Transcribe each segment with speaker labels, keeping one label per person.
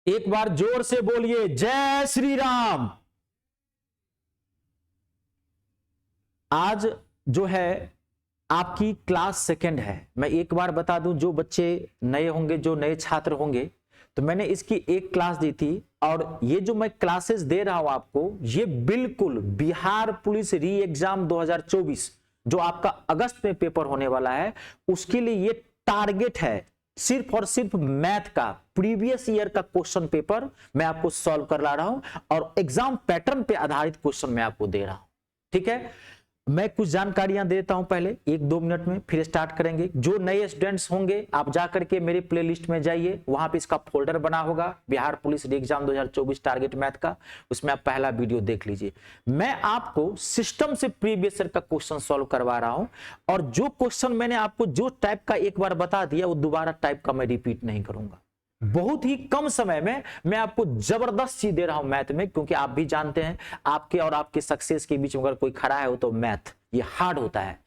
Speaker 1: एक बार जोर से बोलिए जय श्री राम। आज जो है आपकी क्लास सेकंड है। मैं एक बार बता दूं, जो बच्चे नए होंगे, जो नए छात्र होंगे, तो मैंने इसकी एक क्लास दी थी और ये जो मैं क्लासेस दे रहा हूं आपको, ये बिल्कुल बिहार पुलिस री एग्जाम 2024 जो आपका अगस्त में पेपर होने वाला है, उसके लिए ये टारगेट है। सिर्फ और सिर्फ मैथ का प्रीवियस ईयर का क्वेश्चन पेपर मैं आपको सॉल्व कर ला रहा हूं और एग्जाम पैटर्न पे आधारित क्वेश्चन मैं आपको दे रहा हूं। ठीक है, मैं कुछ जानकारियां देता हूं पहले 1-2 मिनट में, फिर स्टार्ट करेंगे। जो नए स्टूडेंट्स होंगे, आप जाकर के मेरे प्लेलिस्ट में जाइए, वहां पे इसका फोल्डर बना होगा बिहार पुलिस री एग्जाम 2024 टारगेट मैथ का, उसमें आप पहला वीडियो देख लीजिए। मैं आपको सिस्टम से प्रीवियस ईयर का क्वेश्चन सॉल्व करवा रहा हूं और जो क्वेश्चन मैंने आपको जो टाइप का एक बार बता दिया, वो दोबारा टाइप का मैं रिपीट नहीं करूंगा। बहुत ही कम समय में मैं आपको जबरदस्त चीज दे रहा हूं मैथ में, क्योंकि आप भी जानते हैं आपके और आपके सक्सेस के बीच में अगर कोई खड़ा है हो तो मैथ ये हार्ड होता है।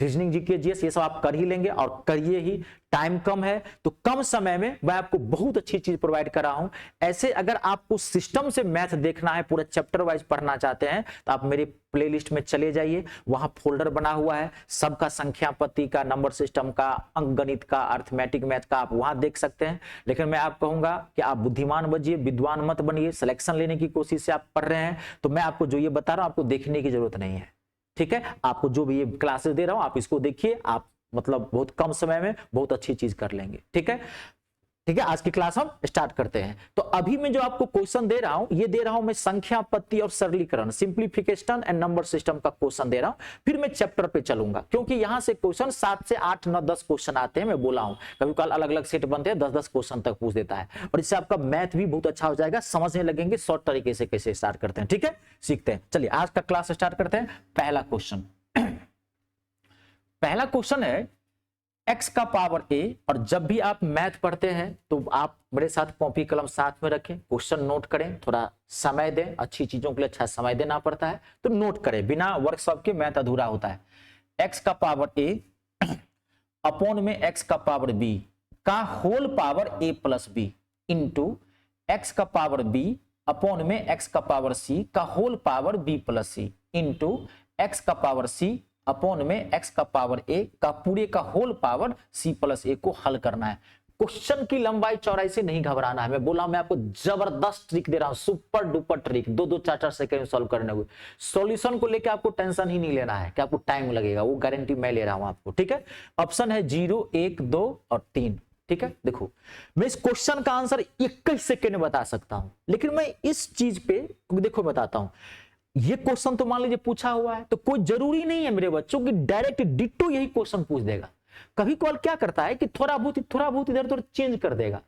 Speaker 1: रीजनिंग, जीके, जीएस ये सब आप कर ही लेंगे और करिए ही। टाइम कम है तो कम समय में मैं आपको बहुत अच्छी चीज प्रोवाइड कर रहा हूं। ऐसे अगर आपको सिस्टम से मैथ देखना है, पूरा चैप्टर वाइज पढ़ना चाहते हैं, तो आप मेरे प्लेलिस्ट में चले जाइए, वहां फोल्डर बना हुआ है सबका, संख्या पत्ती का, नंबर सिस्टम का, अंक गणित का, अर्थमेटिक मैथ का, आप वहां देख सकते हैं। लेकिन मैं आप कहूंगा कि आप बुद्धिमान बनिए, विद्वान मत बनिए। सिलेक्शन लेने की कोशिश से आप पढ़ रहे हैं तो मैं आपको जो ये बता रहा हूं आपको देखने की जरूरत नहीं है। ठीक है, आपको जो भी ये क्लासेस दे रहा हूं आप इसको देखिए, आप मतलब बहुत कम समय में बहुत अच्छी चीज कर लेंगे। ठीक है, ठीक है, आज की क्लास हम स्टार्ट करते हैं। तो अभी मैं जो आपको क्वेश्चन दे रहा हूं, ये दे रहा हूं मैं संख्या पत्ती और सरलीकरण, सिंप्लीफिकेशन एंड नंबर सिस्टम का क्वेश्चन दे रहा हूं। फिर मैं चैप्टर पे चलूंगा, क्योंकि यहां से क्वेश्चन 7 से 8, 9, 10 क्वेश्चन आते हैं। मैं बोला हूं कभी कल अलग अलग सेट बनते हैं, 10-10 क्वेश्चन तक पूछ देता है और इससे आपका मैथ भी बहुत अच्छा हो जाएगा, समझने लगेंगे शॉर्ट तरीके से कैसे स्टार्ट करते हैं। ठीक है, सीखते हैं। चलिए आज का क्लास स्टार्ट करते हैं। पहला क्वेश्चन पहला क्वेश्चन है x का पावर a। और जब भी आप मैथ पढ़ते हैं तो आप मेरे साथ कॉपी कलम साथ में रखें, क्वेश्चन नोट करें, थोड़ा समय दें, अच्छी चीजों के लिए अच्छा समय देना पड़ता है, तो नोट करें, बिना वर्कशॉप के मैथ अधूरा होता है। x का पावर a अपॉन में x का पावर b का whole power a plus b into x का पावर b अपॉन में x का पावर c का whole power b plus c into x का पावर c अपॉन में x का पावर a का पूरे का whole power c plus a को हल करना है। क्वेश्चन की लंबाई चौड़ाई से नहीं घबराना है। मैं बोला मैं आपको जबरदस्त ट्रिक दे रहा हूं, सुपर डुपर ट्रिक, 2-2, 4-4 सेकंड में सॉल्व करने हुए। सॉल्यूशन को लेकर आपको टेंशन ही नहीं लेना है कि आपको टाइम लगेगा, वो गारंटी मैं ले रहा हूं आपको। ठीक है, ऑप्शन है 0, 1, 2 और 3। ठीक है, देखो मैं इस क्वेश्चन का आंसर 21 सेकंड में बता सकता हूं, लेकिन मैं इस चीज पे देखो बताता हूं। ये क्वेश्चन तो मान लीजिए पूछा हुआ है, तो कोई जरूरी नहीं है मेरे बच्चों की डायरेक्ट डिट्टो यही क्वेश्चन पूछ देगा। कभी कॉल क्या करता है कि थोड़ा बहुत इधर उधर चेंज कर देगा।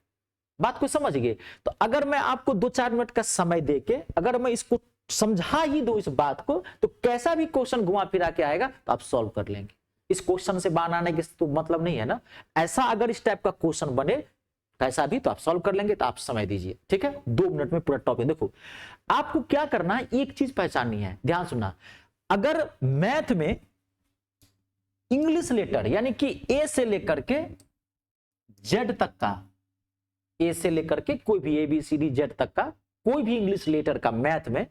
Speaker 1: बात को समझ गए? तो अगर मैं आपको 2-4 मिनट का समय देके अगर मैं इसको समझा ही दो इस बात को, तो कैसा भी क्वेश्चन घुमा फिरा के आएगा तो आप सॉल्व कर लेंगे। इस क्वेश्चन से बाहर आने के तो मतलब नहीं है ना। ऐसा अगर इस टाइप का क्वेश्चन बने कैसा भी, तो आप सॉल्व कर लेंगे। तो आप समय दीजिए। ठीक है, 2 मिनट में पूरा टॉपिक देखो। आपको क्या करना है, एक चीज पहचाननी है, ध्यान सुनना। अगर मैथ में इंग्लिश लेटर यानी कि ए से लेकर के जेड तक का, ए से लेकर के कोई भी ABCD Z तक का कोई भी इंग्लिश लेटर का मैथ में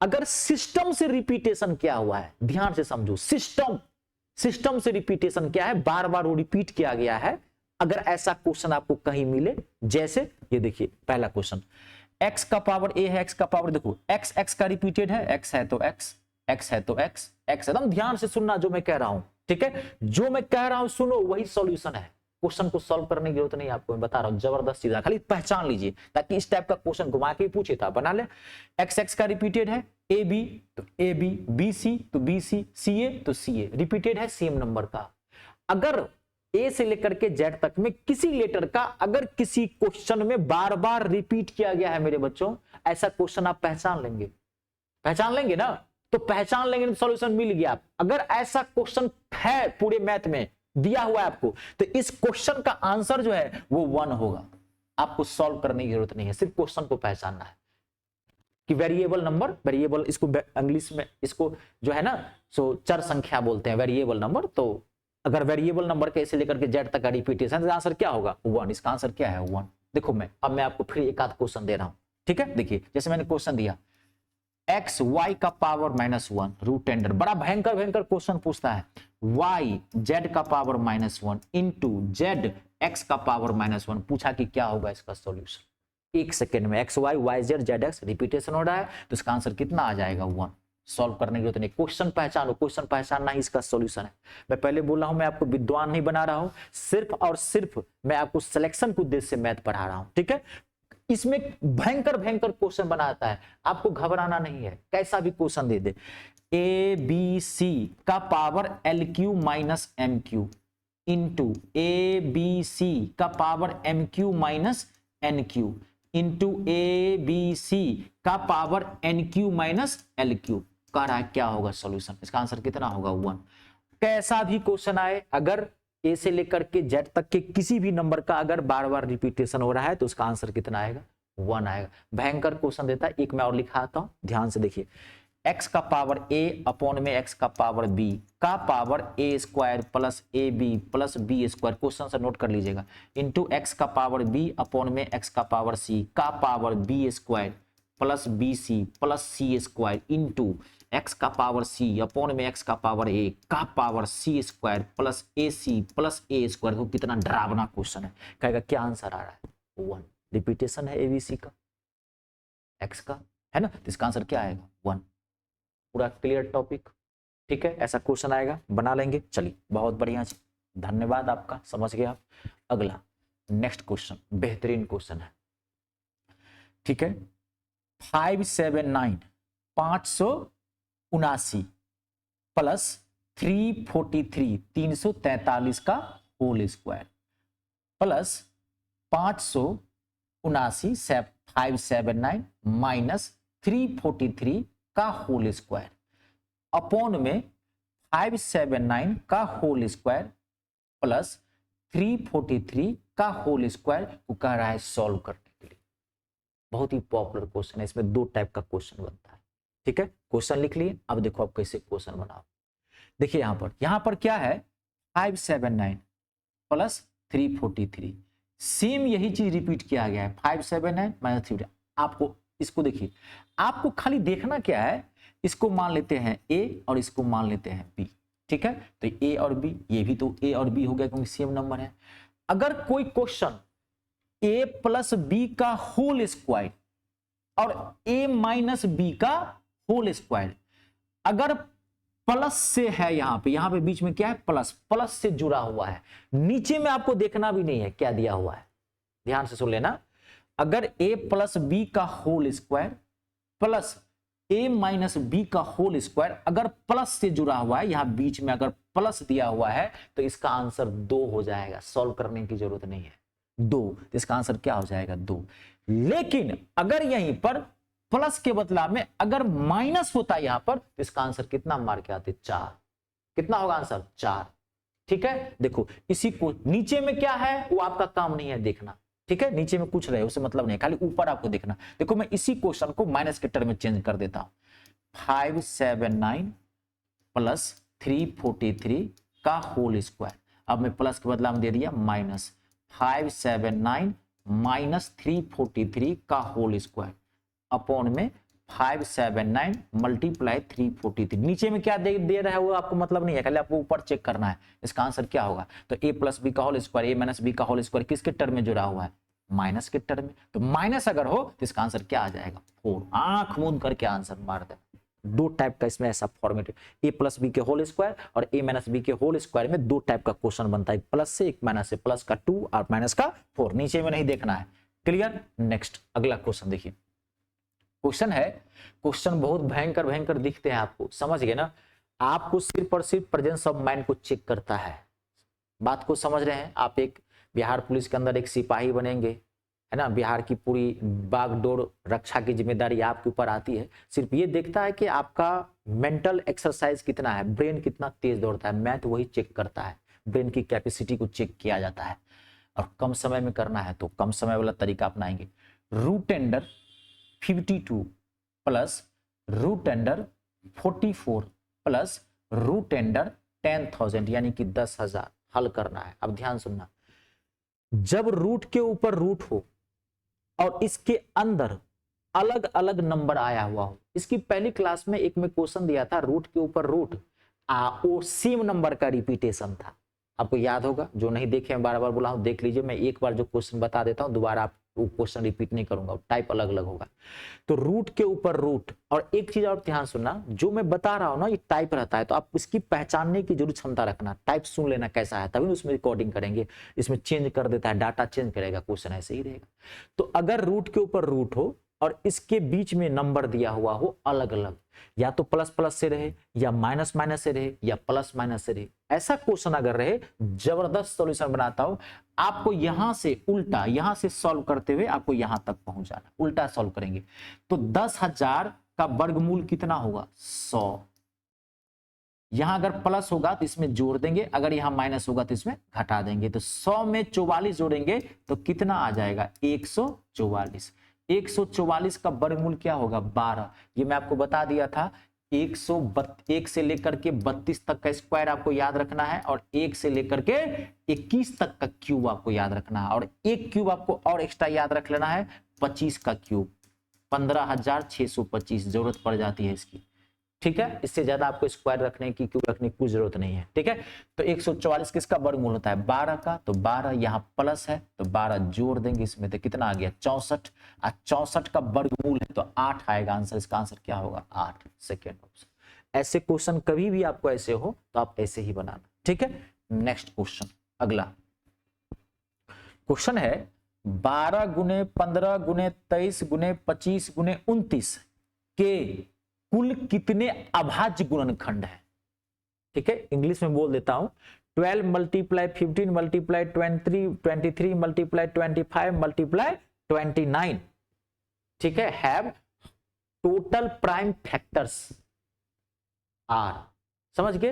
Speaker 1: अगर सिस्टम से रिपीटेशन क्या हुआ है, ध्यान से समझो। सिस्टम से रिपीटेशन क्या है, बार बार वो रिपीट किया गया है। अगर ऐसा क्वेश्चन आपको कहीं मिले, जैसे ये देखिए पहला क्वेश्चन, x का पावर a है, x का पावर देखो x का रिपीटेड है, x है तो x है तो x एकदम ध्यान से सुनना जो मैं कह रहा हूं। ठीक है, जो मैं कह रहा हूं सुनो, वही सॉल्यूशन है। क्वेश्चन को सॉल्व करने की जरूरत नहीं, आपको मैं बता रहा हूं, जबरदस्त चीज है, खाली पहचान लीजिए ताकि इस टाइप का क्वेश्चन घुमा के पूछे था बना ले। x का रिपीटेड है, AB तो AB, BC तो BC, CA तो CA, रिपीटेड है सेम नंबर का। अगर ए से लेकर के जेड तक में किसी लेटर का अगर किसी क्वेश्चन में बार बार रिपीट किया गया है मेरे बच्चों, ऐसा क्वेश्चन आप पहचान लेंगे ना, तो पहचान लेंगे, सॉल्यूशन मिल गया। अगर ऐसा क्वेश्चन है पूरे मैथ में दिया हुआ है आपको, तो इस क्वेश्चन का आंसर जो है वो 1 होगा। आपको सॉल्व करने की जरूरत नहीं है, सिर्फ क्वेश्चन को पहचानना है कि वेरिएबल नंबर, वेरिएबल इसको इंग्लिश में इसको जो है ना सो चर संख्या बोलते हैं वेरिएबल नंबर। तो अगर वेरिएबल नंबर के से लेकर के जेड तक का रिपीटेशन, आंसर क्या होगा 1। इसका आंसर क्या है 1। देखो मैं आपको फिर एक आध क्वेश्चन दे रहा हूं, ठीक है। देखिए जैसे मैंने क्वेश्चन दिया एक्स वाई का पावर -1 रूट टेंडर, बड़ा भयंकर भयंकर क्वेश्चन पूछता है, वाई जेड का पावर -1 इंटू जेड एक्स का पावर -1, पूछा कि क्या होगा इसका सॉल्यूशन। एक सेकेंड में x y y z z x repetition हो रहा है, तो इसका आंसर कितना आ जाएगा 1। सॉल्व करने की जरूरत नहीं, क्वेश्चन पहचानो, क्वेश्चन पहचानना ही इसका सॉल्यूशन है। मैं पहले बोल रहा हूं मैं आपको विद्वान नहीं बना रहा हूं, सिर्फ और सिर्फ मैं आपको सिलेक्शन के उद्देश्य से मैथ पढ़ा रहा हूं, ठीक है। इसमें भयंकर भयंकर क्वेश्चन बनाता है, आपको घबराना नहीं है, कैसा भी क्वेश्चन दे दे। ए बी सी का power L Q minus M Q into A B C का power M Q minus N Q into A B C का power N Q minus L Q, कह रहा है क्या होगा सॉल्यूशन। इसका आंसर कितना होगा 1। कैसा भी क्वेश्चन आए, अगर ए से लेकर के जेड तक के किसी भी नंबर का अगर बार बार रिपीटेशन हो रहा है तो उसका आंसर कितना आएगा 1 आएगा। भयंकर क्वेश्चन देता है, एक मैं और लिखा आता हूं, ध्यान से देखिए। x का पावर a अपॉन में x का पावर b का power a square plus A B plus B square, question से नोट कर लीजिएगा, इंटू x का पावर b अपॉन में x का पावर c का power b square plus B C plus C square into x का power c upon में x का पावर a का power c square plus A C plus A square. तो कितना डरावना क्वेश्चन है, कहेगा क्या आंसर आ रहा है 1। रिपीटेशन है एबीसी का x का, है ना, तो इसका आंसर क्या आएगा 1। पूरा क्लियर टॉपिक, ठीक है। ऐसा क्वेश्चन आएगा, बना लेंगे। चलिए बहुत बढ़िया जी, धन्यवाद आपका, समझ गए आप। अगला नेक्स्ट क्वेश्चन बेहतरीन क्वेश्चन है, ठीक है। 579 579 प्लस 343 343 का होल स्क्वायर प्लस 579 579 माइनस 343 का होल स्क्वायर अपॉन में 579 का होल स्क्वायर प्लस 343 का होल स्क्वायर को कह रहा है सॉल्व करने के लिए। बहुत ही पॉपुलर क्वेश्चन है, इसमें 2 टाइप का क्वेश्चन बनता है, ठीक है। क्वेश्चन लिख लिए, अब देखो आप कैसे क्वेश्चन बनाओ। देखिए यहां पर क्या है 579 प्लस 343, सेम यही चीज रिपीट किया गया है 579 माइनस 3। आपको इसको देखिए, आपको खाली देखना क्या है, इसको मान लेते हैं ए और इसको मान लेते हैं बी, ठीक है। तो ए और बी, ये भी तो ए और बी हो गया क्योंकि सेम नंबर है। अगर कोई क्वेश्चन ए प्लस बी का होल स्क्वायर और ए माइनस बी का होल स्क्वायर अगर प्लस से है, यहां पे बीच में क्या है प्लस, प्लस से जुड़ा हुआ है, नीचे में आपको देखना भी नहीं है क्या दिया हुआ है, ध्यान से सुन लेना। अगर a प्लस बी का whole square plus a minus b का होल स्क्वायर अगर प्लस से जुड़ा हुआ है, यहां बीच में अगर प्लस दिया हुआ है तो इसका आंसर 2 हो जाएगा, सॉल्व करने की जरूरत नहीं है 2, तो इसका आंसर क्या हो जाएगा 2। लेकिन अगर यहीं पर प्लस के बदला में अगर माइनस होता यहां पर तो इसका आंसर कितना मार के आते 4। कितना होगा आंसर 4, ठीक है। देखो इसी को नीचे में क्या है वो आपका काम नहीं है देखना, ठीक है। नीचे में कुछ रहे उसे मतलब नहीं, खाली ऊपर आपको देखना। देखो मैं इसी क्वेश्चन को माइनस के टर्म में चेंज कर देता हूं, 579 प्लस 343 का होल स्क्वायर, अब मैं प्लस के बदला में दे दिया माइनस 579 माइनस 343 का होल स्क्वायर अपॉन में 579 मल्टीप्लाई 343। नीचे में क्या दे रहा है वो आपको मतलब नहीं है, खाली आपको ऊपर चेक करना है इसका आंसर क्या होगा। तो a प्लस बी का whole square, a minus b का होल स्क्वायर किसके टर्म में जुड़ा हुआ है माइनस के टर्म में, तो माइनस अगर हो तो इसका आंसर क्या आ जाएगा 4। आंख मूंद करके आंसर मार दे। 2 टाइप का इसमें ऐसा फॉर्मेट, a प्लस बी के होल स्क्वायर और a माइनस बी के होल स्क्वायर में 2 टाइप का क्वेश्चन बनता है, प्लस से, एक माइनस से, प्लस का 2 और माइनस का 4, नीचे में नहीं देखना है। क्लियर। नेक्स्ट अगला क्वेश्चन देखिए, क्वेश्चन है, क्वेश्चन बहुत भयंकर भयंकर दिखते हैं आपको, समझ गए ना। आपको सिर्फ और सिर्फ प्रेजेंस ऑफ माइंड को चेक करता है, बात को समझ रहे हैं। आप एक बिहार पुलिस के अंदर एक सिपाही बनेंगे, है ना, बिहार की पूरी बागडोर रक्षा की जिम्मेदारी आपके ऊपर आती है। सिर्फ ये देखता है कि आपका मेंटल एक्सरसाइज कितना है, ब्रेन कितना तेज दौड़ता है, मैथ वही चेक करता है, ब्रेन की कैपेसिटी को चेक किया जाता है। और कम समय में करना है तो कम समय वाला तरीका अपनाएंगे। रूट टेंडर 52 प्लस रूट टेंडर 44 प्लस रूट टेंडर 10,000 यानी कि 10,000 हल करना है। अब ध्यान सुनना, जब रूट के ऊपर रूट हो और इसके अंदर अलग अलग नंबर आया हुआ हो। इसकी पहली क्लास में एक में क्वेश्चन दिया था रूट के ऊपर रूट, वो सेम नंबर का रिपीटेशन था, आपको याद होगा। जो नहीं देखे मैं बार बार बोला हूं देख लीजिए, मैं एक बार जो क्वेश्चन बता देता हूं दोबारा आप वो क्वेश्चन रिपीट नहीं करूंगा, टाइप अलग अलग होगा। तो रूट के ऊपर रूट, और एक चीज और ध्यान सुनना, जो मैं बता रहा हूं ना ये टाइप रहता है, तो आप इसकी पहचानने की जरूर क्षमता रखना, टाइप सुन लेना कैसा है, तभी उसमें रिकॉर्डिंग करेंगे। इसमें चेंज कर देता है, डाटा चेंज करेगा, क्वेश्चन ऐसे ही रहेगा। तो अगर रूट के ऊपर रूट हो और इसके बीच में नंबर दिया हुआ हो अलग अलग, या तो प्लस प्लस से रहे या माइनस माइनस से रहे या प्लस माइनस से रहे, ऐसा क्वेश्चन अगर रहे, जबरदस्त सॉल्यूशन बनाता हूं। आपको यहां से उल्टा, यहां से सॉल्व करते हुए आपको यहां तक पहुंच जाना, उल्टा सॉल्व करेंगे। तो 10,000 का वर्गमूल कितना होगा? 100। यहां अगर प्लस होगा तो इसमें जोड़ देंगे, अगर यहां माइनस होगा तो इसमें घटा देंगे। तो 100 में 44 जोड़ेंगे तो कितना आ जाएगा? 144। 144 का वर्गमूल क्या होगा? 12। ये मैं आपको बता दिया था, 1 से लेकर के 32 तक का स्क्वायर आपको याद रखना है, और 1 से लेकर के 21 तक का क्यूब आपको याद रखना है, और एक क्यूब आपको और एक्स्ट्रा याद रख लेना है, 25 का क्यूब, 15,625 जरूरत पड़ जाती है इसकी। ठीक है, इससे ज्यादा आपको स्क्वायर रखने की, क्यूब रखने की कोई जरूरत नहीं है। ठीक है, तो 144 किसका वर्गमूल होता है? 12 का। तो 12 यहां प्लस है तो 12 जोड़ देंगे इसमें, तो कितना आ गया? 64। 64 का वर्गमूल है तो 8 आएगा आंसर। इसका आंसर क्या होगा? 8, सेकेंड ऑप्शन। ऐसे क्वेश्चन कभी भी आपको ऐसे हो तो आप ऐसे ही बनाना। ठीक है, नेक्स्ट क्वेश्चन, अगला क्वेश्चन है 12 गुने 15 गुने 23 गुने 25 गुने 29 के कुल कितने अभाज्य गुणनखंड है? ठीक है, इंग्लिश में बोल देता हूं, 12 मल्टीप्लाई 15 मल्टीप्लाई 23 मल्टीप्लाई 25 मल्टीप्लाई 29, ठीक है, have total prime factors are. समझ गए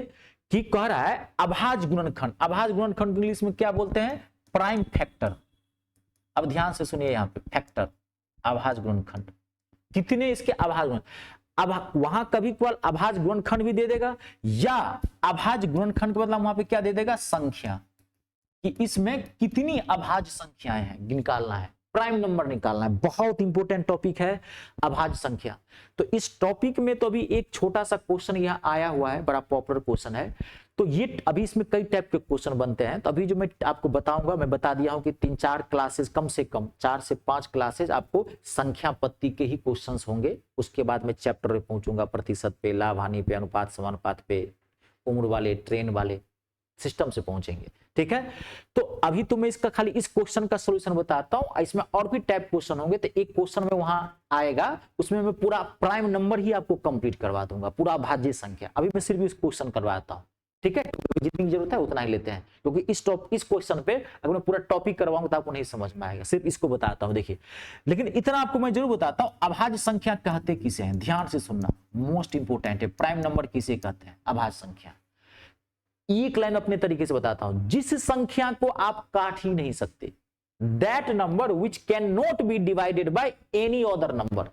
Speaker 1: कि कह रहा है अभाज्य गुणनखंड। अभाज्य गुणनखंड इंग्लिश में क्या बोलते हैं? Prime factor. अब ध्यान से सुनिए, यहां पे फैक्टर, अभाज्य गुणनखंड, कितने इसके अभाज्य गुण। अब वहां कभी केवल अभाज्य गुणनखंड भी दे देगा, या अभाज्य गुणनखंड के बदला वहां पे क्या दे देगा? संख्या, कि इसमें कितनी अभाज्य संख्याएं हैं निकालना है, प्राइम नंबर निकालना है। बहुत इंपॉर्टेंट टॉपिक है अभाज्य संख्या। तो इस टॉपिक में तो अभी एक छोटा सा क्वेश्चन यहाँ आया हुआ है, बड़ा पॉपुलर क्वेश्चन है। तो ये अभी इसमें कई टाइप के क्वेश्चन बनते हैं, तो अभी जो मैं आपको बताऊंगा, मैं बता दिया हूं कि 3-4 क्लासेस, कम से कम 4 से 5 क्लासेस आपको संख्या पत्ती के ही क्वेश्चंस होंगे। उसके बाद मैं चैप्टर पे पहुंचूंगा, प्रतिशत पे, लाभ हानि पे, अनुपात समानुपात पे, उम्र वाले, ट्रेन वाले सिस्टम से पहुंचेंगे। ठीक है, तो अभी तो मैं इसका खाली इस क्वेश्चन का सॉल्यूशन बताता हूं, इसमें और भी टाइप क्वेश्चन होंगे। तो एक क्वेश्चन में वहां आएगा, उसमें मैं पूरा प्राइम नंबर ही आपको कंप्लीट करवा दूंगा, पूरा भाज्य संख्या। अभी मैं सिर्फ इस क्वेश्चन करवाता हूं। ठीक है, जितनी जरूरत है उतना ही लेते हैं, क्योंकि इस क्वेश्चन पे अगर मैं पूरा टॉपिक करवाऊंगा तो आपको नहीं समझ में आएगा, सिर्फ इसको बताता हूं। देखिए, लेकिन इतना आपको मैं जरूर बताता हूं, अभाज्य संख्या कहते किसे हैं, ध्यान से सुनना, मोस्ट इंपोर्टेंट है। प्राइम नंबर किसे कहते हैं? अभाज्य संख्या। एक लाइन अपने तरीके से बताता हूं, जिस संख्या को आप काट ही नहीं सकते, that number which can not be divided by any other number.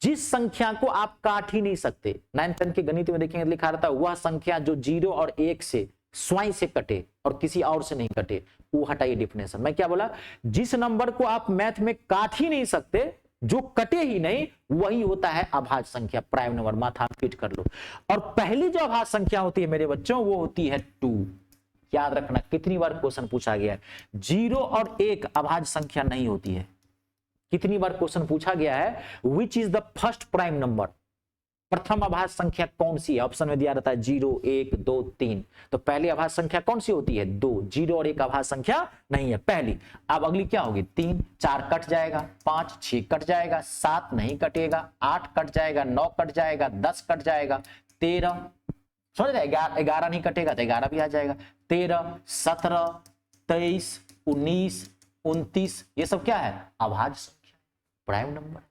Speaker 1: जिस संख्या को आप काट ही नहीं सकते, 9th 10th के गणित में देखेंगे लिखा रहता है, वह संख्या जो 0 और 1 से स्वयं से कटे और किसी और से नहीं कटे, वो हटाइए डेफिनेशन। मैं क्या बोला? जिस नंबर को आप मैथ में काट ही नहीं सकते, जो कटे ही नहीं, वही होता है अभाज्य संख्या, प्राइम नंबर। माथा फिट कर लो। और पहली जो अभाज्य संख्या होती है मेरे बच्चों, वो होती है 2। याद रखना, कितनी बार क्वेश्चन पूछा गया है, 0 और 1 अभाज्य संख्या नहीं होती है। कितनी बार क्वेश्चन पूछा गया है, which is the first prime number, प्रथम अभाज्य संख्या कौन सी है? ऑप्शन में दिया रहता है 0, 1, 2, 3। तो पहली अभाज्य संख्या कौन सी होती है? 2। 0 और 1 अभाज्य संख्या नहीं है पहली। अब अगली क्या होगी? 3, 4 कट जाएगा, 5, 6 कट जाएगा, 7 नहीं कटेगा, 8 कट जाएगा, 9 कट जाएगा, 10 कट जाएगा, 13, समझ रहे, 11 नहीं कटेगा तो 11 भी आ जाएगा, 13, 17, 23, 19, 29, ये सब क्या है? अभाज्य संख्या, प्राइम नंबर।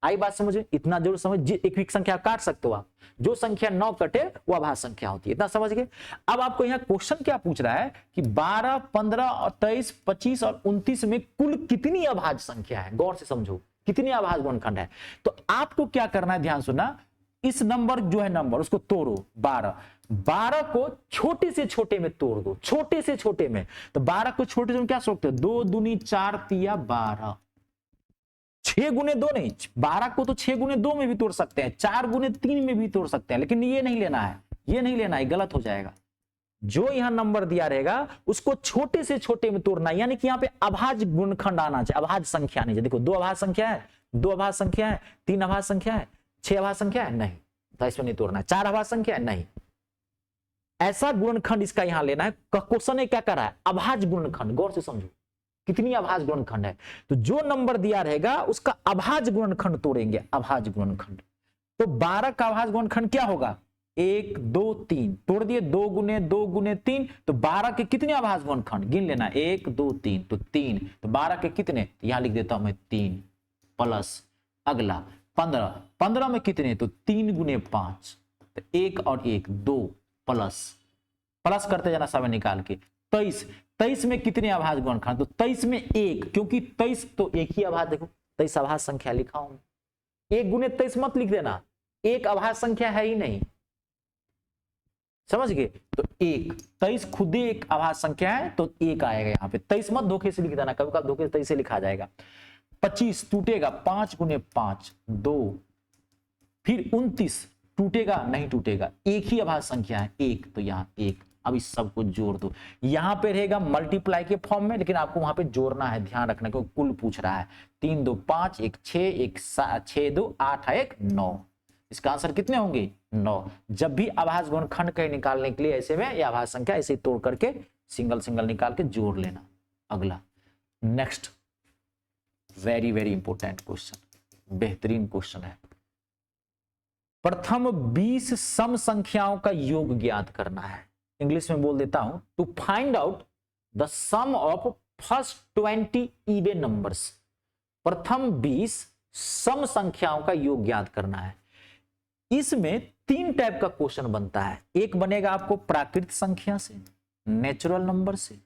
Speaker 1: आई बात समझ में? इतना जरूर समझ, एक भी संख्या काट सकते हो आप, जो संख्या 9 कटे वो अभाज्य संख्या होती है। इतना समझ गए? अब आपको यहाँ क्वेश्चन क्या पूछ रहा है कि 12, 15 और 23, 25 और 29 में कुल कितनी अभाज्य संख्या है? गौर से समझो, कितनी अभाज्य गुणनखंड है। तो आपको क्या करना है, ध्यान सुनना, इस नंबर जो है नंबर, उसको तोड़ो। 12 को छोटे से छोटे में तोड़ दो, छोटे से छोटे में। तो 12 को छोटे से क्या सोचते हो? 2 दूनी 4 तिया 12, 6 गुने 2 नहीं, 12 को तो 6 गुने 2 में भी तोड़ सकते हैं, 4 गुने 3 में भी तोड़ सकते हैं, लेकिन ये नहीं लेना है, ये नहीं लेना है, गलत हो जाएगा। जो यहां नंबर दिया रहेगा उसको छोटे से छोटे में तोड़ना, यानी कि यहां पे अभाज्य गुणनखंड आना चाहिए, अभाज्य संख्या नहीं चाहिए। देखो 2 अभाज्य संख्या है, 2 अभाज्य संख्या है, 3 अभाज्य संख्या है, 6 अभाज्य संख्या है, नहीं, तो इसमें नहीं तोड़ना है। 4 अभाज्य संख्या है, नहीं, ऐसा गुणनखंड इसका यहां लेना है। क्वेश्चन ने क्या करा है, अभाज्य गुणनखंड, गौर से समझो कितनी अभाज्य गुणनखंड है, तो जो नंबर दिया रहेगा उसका अभाज्य गुणनखंड तोड़ेंगे, अभाज्य गुणनखंड। तो 12 का अभाज्य गुणनखंड क्या होगा, 1 2 3, तोड़ दिए, 2 गुने 2 गुने 3, तो 12 के कितने अभाज्य गुणनखंड गिन लेना, 1 2 3, तो 3, तो 12 के कितने, तो यहां लिख देता हूं मैं 3 प्लस अगला 15, 15 में कितने, तो 3 गुने 5, तो 1 और 1 2 प्लस प्लस करते जाना समय निकाल के 23, 23 में कितने अभाज्य गुणनखंड, तो 23 में 1, क्योंकि 23 तो एक ही अभाज्य, देखो 23 अभाज्य संख्या लिखा हूं, 1 गुने 23 मत लिख देना, एक अभाज्य संख्या है ही नहीं, समझ गए, तो 1, 23 खुद ही एक अभाज्य संख्या है, तो 1 आएगा यहाँ पे, 23 मत धोखे से लिख देना, कभी कभी धोखे से 23 से लिखा जाएगा। 25 टूटेगा, 5 गुने 5 2, फिर 29 टूटेगा, नहीं टूटेगा, एक ही अभाज्य संख्या है 1, तो यहाँ 1। अब इस सब को जोड़ दो, यहां पे रहेगा मल्टीप्लाई के फॉर्म में, लेकिन आपको वहां पे जोड़ना है, ध्यान रखना, क्योंकि कुल पूछ रहा है। 3 2 5, 1 6, 1 6 2 8 1 9, इसका आंसर कितने होंगे, 9। जब भी अभाज्य गुणनखंड कहीं निकालने के लिए ऐसे में या अभाज्य संख्या ऐसे तोड़ करके सिंगल सिंगल निकाल के जोड़ लेना। अगला next very very important question, बेहतरीन क्वेश्चन है। प्रथम 20 सम संख्याओं का योग ज्ञात करना है। इंग्लिश में बोल देता हूं, to find out the sum of first 20 even numbers. प्रथम 20 सम संख्याओं का योग ज्ञात करना है। इसमें 3 टाइप का क्वेश्चन बनता है, एक बनेगा आपको प्राकृत संख्या से, नेचुरल नंबर से,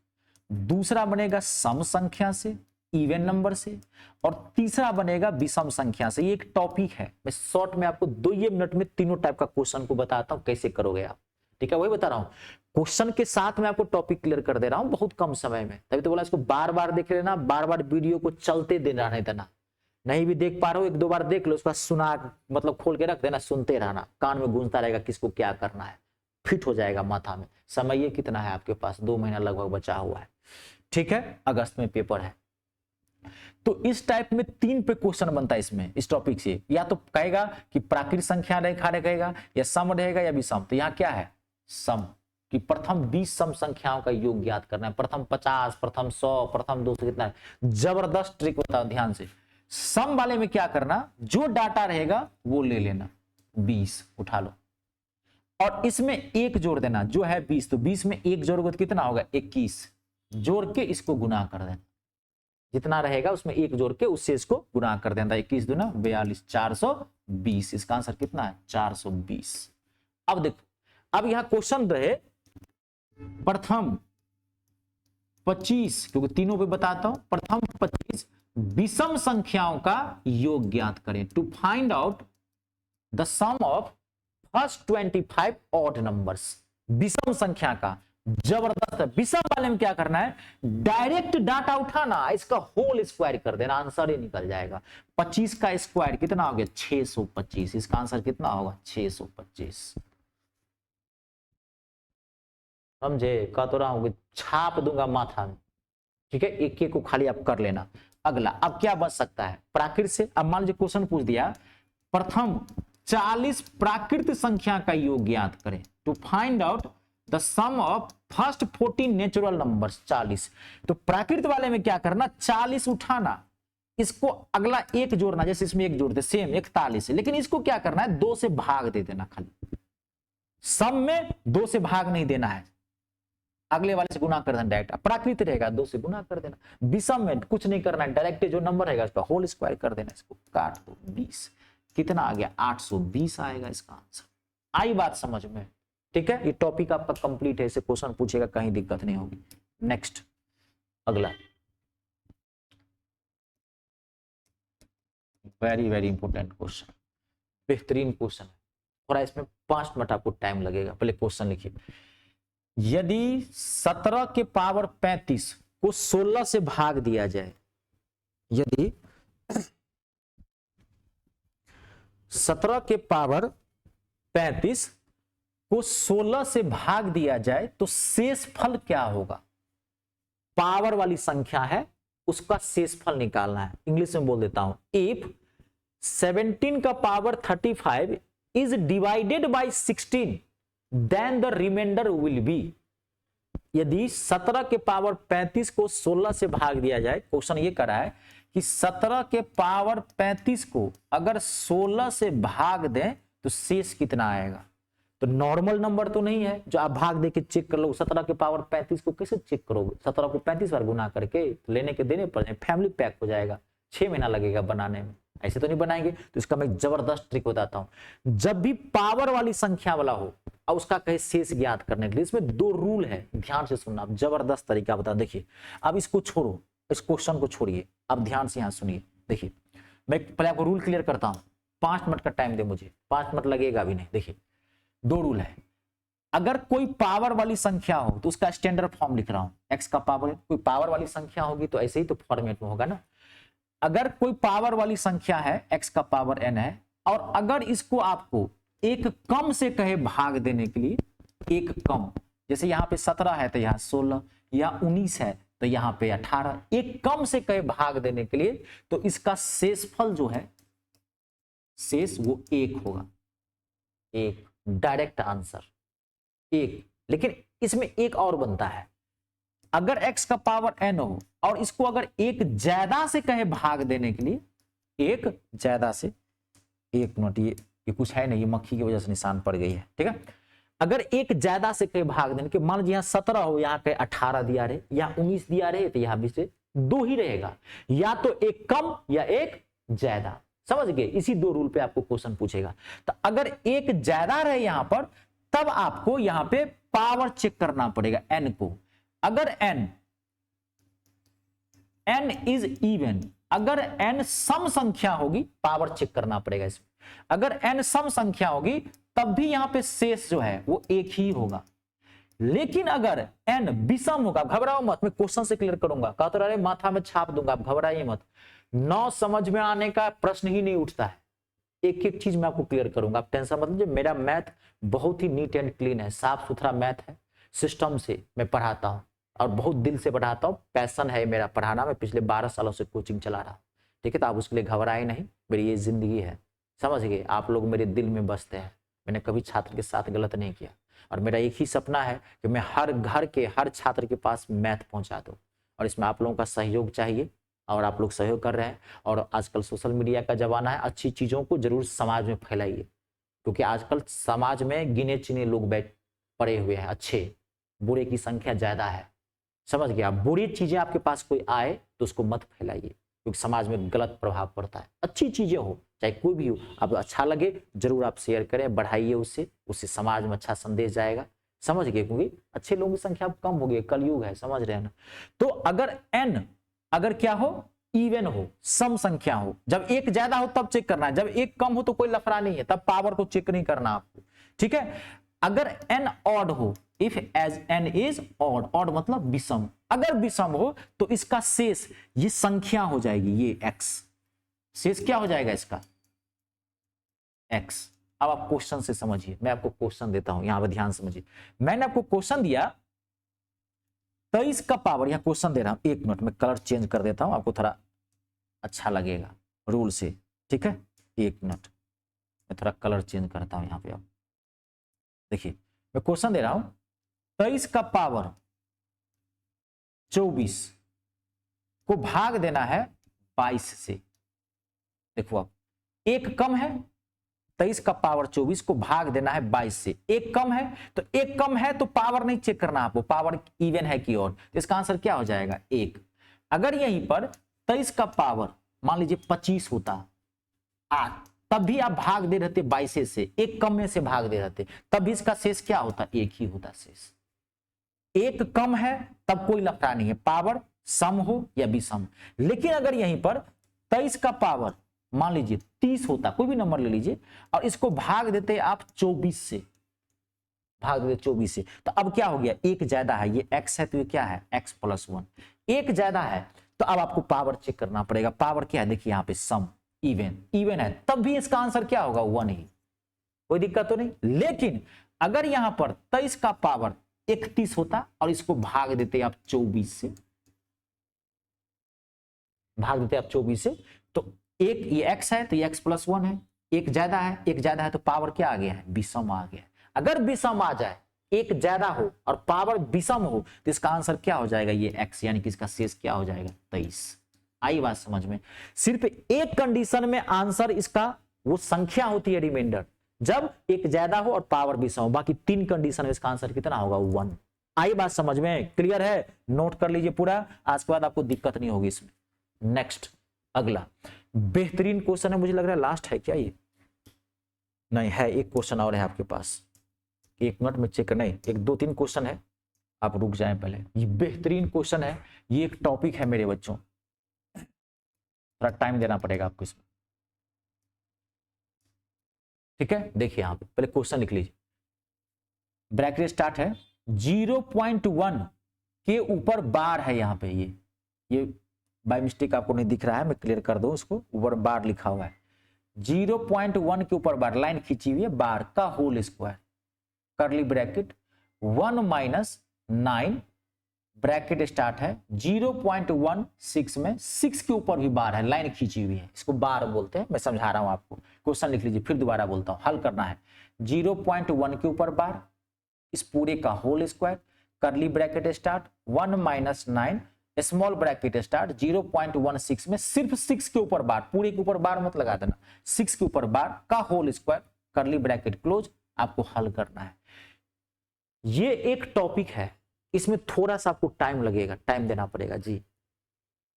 Speaker 1: दूसरा बनेगा सम संख्या से, इवन नंबर से, और तीसरा बनेगा विषम संख्या से। ये एक टॉपिक है, मैं शॉर्ट में आपको 2 मिनट में तीनों टाइप का क्वेश्चन को बताता हूं कैसे करोगे आप, ठीक है, वही बता रहा हूं, क्वेश्चन के साथ मैं आपको टॉपिक क्लियर कर दे रहा हूं बहुत कम समय में, तभी तो बोला इसको बार बार देख लेना, बार बार वीडियो को चलते देना, नहीं देना, नहीं भी देख पा रहे हो 1-2 बार देख लो, उसका सुना मतलब खोल के रख देना, सुनते रहना, कान में गूंजता रहेगा किसको क्या करना है, फिट हो जाएगा माथा में। समय ये कितना है आपके पास, 2 महीना लगभग बचा हुआ है, ठीक है, अगस्त में पेपर है। तो इस टाइप में 3 पे क्वेश्चन बनता है इसमें, इस टॉपिक से, या तो कहेगा कि प्राकृत संख्या रहेगा, या सम रहेगा, या विषम। तो यहाँ क्या है, सम, कि प्रथम 20 सम संख्याओं का योग ज्ञात करना है, प्रथम 50, प्रथम 100, प्रथम 200, कितना है, जबरदस्त ट्रिक बताओ ध्यान से। सम वाले में क्या करना, जो डाटा रहेगा वो ले लेना, 20 उठा लो, और इसमें 1 जोड़ देना, जो है 20, तो 20 में 1 जोड़ोगे तो कितना होगा, 21, जोड़ के इसको गुना कर देना, जितना रहेगा उसमें 1 जोड़ के उससे इसको गुना कर देना, 21 दूना 42, 420, इसका आंसर कितना है, 420। अब देखो, अब यहां क्वेश्चन रहे प्रथम 25, क्योंकि तीनों पे बताता हूं, प्रथम 25 विषम संख्याओं का योग ज्ञात करें, to find out the sum of first 25 odd numbers. विषम संख्या का, जबरदस्त है। विषम वाले में क्या करना है, डायरेक्ट डाटा उठाना, इसका होल स्क्वायर कर देना, आंसर ही निकल जाएगा। 25 का स्क्वायर कितना हो गया, 625, इसका आंसर कितना होगा, 625। समझे, कह तो रहा हूं कि छाप दूंगा माथा में, ठीक है, एक एक को खाली आप कर लेना। अगला अब क्या बच सकता है, प्राकृत से। अब मान लीजिए क्वेश्चन पूछ दिया, प्रथम 40 प्राकृत संख्या का योग ज्ञात करें, to find out the sum of first 14 natural numbers. 40, तो प्राकृत वाले में क्या करना, 40 उठाना, इसको अगला 1 जोड़ना, जैसे इसमें 1 जोड़ते सेम 41 है, लेकिन इसको क्या करना है, 2 से भाग दे देना खाली। सम में 2 से भाग नहीं देना है, अगले वाले से गुना कर देना डायरेक्ट। प्राकृत रहेगा 2 से गुना कर देना। विषम में कुछ नहीं करना है, डायरेक्ट जो नंबर रहेगा उसका होल स्क्वायर कर देना, इसको काट दो 20, कितना आ गया, 820 आएगा इसका आंसर। आई बात समझ में, ठीक है, ये टॉपिक आपका कंप्लीट है, इसे क्वेश्चन पूछेगा कहीं दिक्कत नहीं होगी। नेक्स्ट अगला वेरी वेरी इंपॉर्टेंट क्वेश्चन, बेहतरीन क्वेश्चन है, थोड़ा इसमें 5 मिनट आपको टाइम लगेगा। पहले क्वेश्चन लिखिए, यदि 17 के पावर 35 को 16 से भाग दिया जाए, यदि 17 के पावर 35 को 16 से भाग दिया जाए तो शेष फल क्या होगा? पावर वाली संख्या है, उसका शेषफल निकालना है। इंग्लिश में बोल देता हूं, इफ 17 का power 35 is divided by 16 then the remainder will be. यदि 17 के पावर 35 को 16 से भाग दिया जाए, क्वेश्चन ये कर रहा है कि 17 के पावर 35 को अगर 16 से भाग दें तो शेष कितना आएगा? तो नॉर्मल नंबर तो नहीं है जो आप भाग दे के चेक कर लो। 17 के पावर 35 को कैसे चेक करोगे? 17 को 35 बार गुना करके तो लेने के देने पड़ जाए, फैमिली पैक हो जाएगा, 6 महीना लगेगा बनाने में। ऐसे तो नहीं बनाएंगे। तो इसका मैं एक जबरदस्त ट्रिक बताता हूं। जब भी पावर वाली संख्या वाला हो और उसका कहे शेष ज्ञात करने के लिए, इसमें 2 रूल है, ध्यान से सुनना। जबरदस्त तरीका बता, देखिए। अब इसको छोड़ो, इस क्वेश्चन को छोड़िए, अब ध्यान से यहां सुनिए। देखिए मैं पहले आपको रूल क्लियर करता हूं। 5 मिनट का टाइम दे मुझे, 5 मिनट लगेगा भी नहीं। देखिए 2 रूल है। अगर कोई पावर वाली संख्या हो तो उसका स्टैंडर्ड फॉर्म लिख रहा हूं, एक्स का पावर। कोई पावर वाली संख्या होगी तो ऐसे ही तो फॉर्मेट में होगा ना। अगर कोई पावर वाली संख्या है, एक्स का पावर n है, और अगर इसको आपको एक कम से कहे भाग देने के लिए, एक कम, जैसे यहां पे 17 है तो यहां 16, या 19 है तो यहां पे 18, एक कम से कहे भाग देने के लिए, तो इसका शेषफल जो है, शेष वो 1 होगा। 1 डायरेक्ट आंसर 1। लेकिन इसमें एक और बनता है, अगर x का पावर n हो और इसको अगर एक ज्यादा से कहे भाग देने के लिए, एक ज्यादा से, 1 मिनट, ये कुछ है नहीं, ये मक्खी की वजह से निशान पड़ गई है, ठीक है। अगर एक ज्यादा से कहे भाग देने के, मान लीजिए यहाँ 17 हो, यहाँ कहे 18 दिया रहे, यहाँ 19 दिया रहे, तो यहाँ भी से 2 ही रहेगा, या तो एक कम या एक ज्यादा। समझ गए? इसी 2 रूल पे आपको क्वेश्चन पूछेगा। तो अगर एक ज्यादा रहे यहां पर, तब आपको यहां पे पावर चेक करना पड़ेगा n को। अगर n इज इवन, अगर n सम संख्या होगी, पावर चेक करना पड़ेगा इसमें। अगर n सम संख्या होगी तब भी यहां पे शेष जो है वो 1 ही होगा। लेकिन अगर n विषम होगा, घबराओ मत, मैं क्वेश्चन से क्लियर करूंगा। कहते रहे माथा में छाप दूंगा, आप घबराइए मत। 9 समझ में आने का प्रश्न ही नहीं उठता है। एक एक चीज मैं आपको क्लियर करूंगा, आप टेंशन मत लीजिए। मेरा मैथ बहुत ही नीट एंड क्लीन है, साफ सुथरा मैथ है। सिस्टम से मैं पढ़ाता हूं और बहुत दिल से पढ़ाता हूं। पैशन है मेरा पढ़ाना, मैं पिछले 12 सालों से कोचिंग चला रहा हूं, ठीक है। तो आप उसके लिए घबराए नहीं, मेरी ये जिंदगी है, समझ गए? आप लोग मेरे दिल में बसते हैं। मैंने कभी छात्र के साथ गलत नहीं किया, और मेरा एक ही सपना है कि मैं हर घर के हर छात्र के पास मैथ पहुंचा दूं। और इसमें आप लोगों का सहयोग चाहिए, और आप लोग सहयोग कर रहे हैं। और आजकल सोशल मीडिया का जमाना है, अच्छी चीजों को जरूर समाज में फैलाइए, क्योंकि आजकल समाज में गिने चुने लोग बैठ पड़े हुए हैं, अच्छे, बुरे की संख्या ज्यादा है। समझ गया? बुरी चीजें आपके पास कोई आए तो उसको मत फैलाइए, क्योंकि समाज में गलत प्रभाव पड़ता है। अच्छी चीजें हो चाहे कोई भी हो, अब अच्छा लगे जरूर आप शेयर करें, बढ़ाइए उससे समाज में अच्छा संदेश जाएगा। समझ गए? क्योंकि अच्छे लोगों की संख्या कम हो गई, कलयुग है, समझ रहे हैं ना। तो अगर n अगर क्या हो, इवन हो, सम संख्या हो, जब एक ज्यादा हो तब चेक करना है, जब एक कम हो तो कोई लफड़ा नहीं है, तब पावर को चेक नहीं करना आपको, ठीक है। अगर n ऑड हो, if as n is odd, odd मतलब विषम, अगर विषम हो तो इसका शेष ये संख्या हो जाएगी, ये x, शेष क्या हो जाएगा इसका, x। अब आप क्वेश्चन से समझिए, मैं आपको क्वेश्चन देता हूं, यहां पर ध्यान समझिए। मैंने आपको क्वेश्चन दिया 23 का पावर, यहां क्वेश्चन दे रहा हूं, 1 मिनट में कलर चेंज कर देता हूं, आपको थोड़ा अच्छा लगेगा रूल से, ठीक है। 1 मिनट मैं थोड़ा कलर चेंज करता हूं यहां पे। आप देखिए मैं क्वेश्चन दे रहा हूं, 23 का पावर 24 को भाग देना है 22 से। देखो अब एक कम है, 23 का पावर 24 को भाग देना है 22 से। एक कम है तो एक कम है तो पावर नहीं चेक करना आपको, पावर इवन है कि ऑड, तो इसका आंसर क्या हो जाएगा, 1। अगर यहीं पर 23 का पावर मान लीजिए 25 होता 8, तब भी आप भाग दे रहते 22 से, एक कम में से भाग दे रहते, तब भी इसका शेष क्या होता, 1 ही होता शेष। एक कम है तब कोई लफड़ा नहीं है, पावर सम हो या विषम। लेकिन अगर यहीं पर 23 का पावर मान लीजिए 30 होता, कोई भी नंबर ले लीजिए, और इसको भाग देते आप 24 से, भाग देते 24 से, तो अब क्या हो गया, एक ज्यादा है, ये x है तो ये क्या है, x + 1, एक ज्यादा है। तो अब आपको पावर चेक करना पड़ेगा। पावर क्या है, देखिए यहाँ पे सम, इवन है, तब भी इसका आंसर क्या होगा 1 ही, कोई दिक्कत तो नहीं। लेकिन अगर यहां पर 23 का पावर 31 होता और इसको भाग देते आप 24 से, भाग देते आप 24 से, तो एक ये x है तो ये x + 1 है, एक ज्यादा है तो पावर क्या आ गया है, विषम आ गया है। अगर विषम आ जाए, एक ज्यादा हो और पावर विषम हो, तो इसका आंसर क्या हो जाएगा, ये x, यानी कि इसका शेष क्या हो जाएगा 23। आई बात समझ में। सिर्फ एक कंडीशन में आंसर इसका वो संख्या होती है रिमाइंडर, जब एक ज्यादा हो और पावर विषम हो, बाकी 3 कंडीशन में इसका आंसर कितना होगा 1। आई बात समझ में, क्लियर है, नोट कर लीजिए पूरा, आज के बाद आपको दिक्कत नहीं होगी इसमें। नेक्स्ट अगला बेहतरीन क्वेश्चन है, मुझे लग रहा है लास्ट है क्या ये, नहीं है, एक क्वेश्चन और है आपके पास, 1 मिनट में चेक, नहीं, 1-2-3 क्वेश्चन है, आप रुक जाएं पहले। ये बेहतरीन क्वेश्चन है, ये एक टॉपिक है मेरे बच्चों, थोड़ा टाइम देना पड़ेगा आपको इसमें, ठीक है। देखिए यहां पे पहले क्वेश्चन लिख लीजिए, ब्रैकेट स्टार्ट है, 0.1 के ऊपर बार है, यहां पे ये बाय मिस्टेक आपको नहीं दिख रहा है, मैं क्लियर कर दूं इसको, ऊपर बार लिखा हुआ है, 0.1 के ऊपर बार, लाइन खींची हुई है, बार का whole square, curly bracket 1 - 9 bracket start है, 0.16 में 6 के ऊपर भी बार है, लाइन खींची हुई है, इसको बार बोलते हैं, मैं समझा रहा हूं आपको। क्वेश्चन लिख लीजिए, फिर दोबारा बोलता हूं, हल करना है, 0.1 के ऊपर बार, इस पूरे का whole square, curly bracket start 1 - 9 small bracket start 0.16 में सिर्फ 6 के ऊपर बार, पूरे के ऊपर बार मत लगा देना, 6 के ऊपर बार का whole square, curly bracket close, आपको हल करना है। ये एक टॉपिक है, इसमें थोड़ा सा आपको टाइम लगेगा, टाइम देना पड़ेगा जी,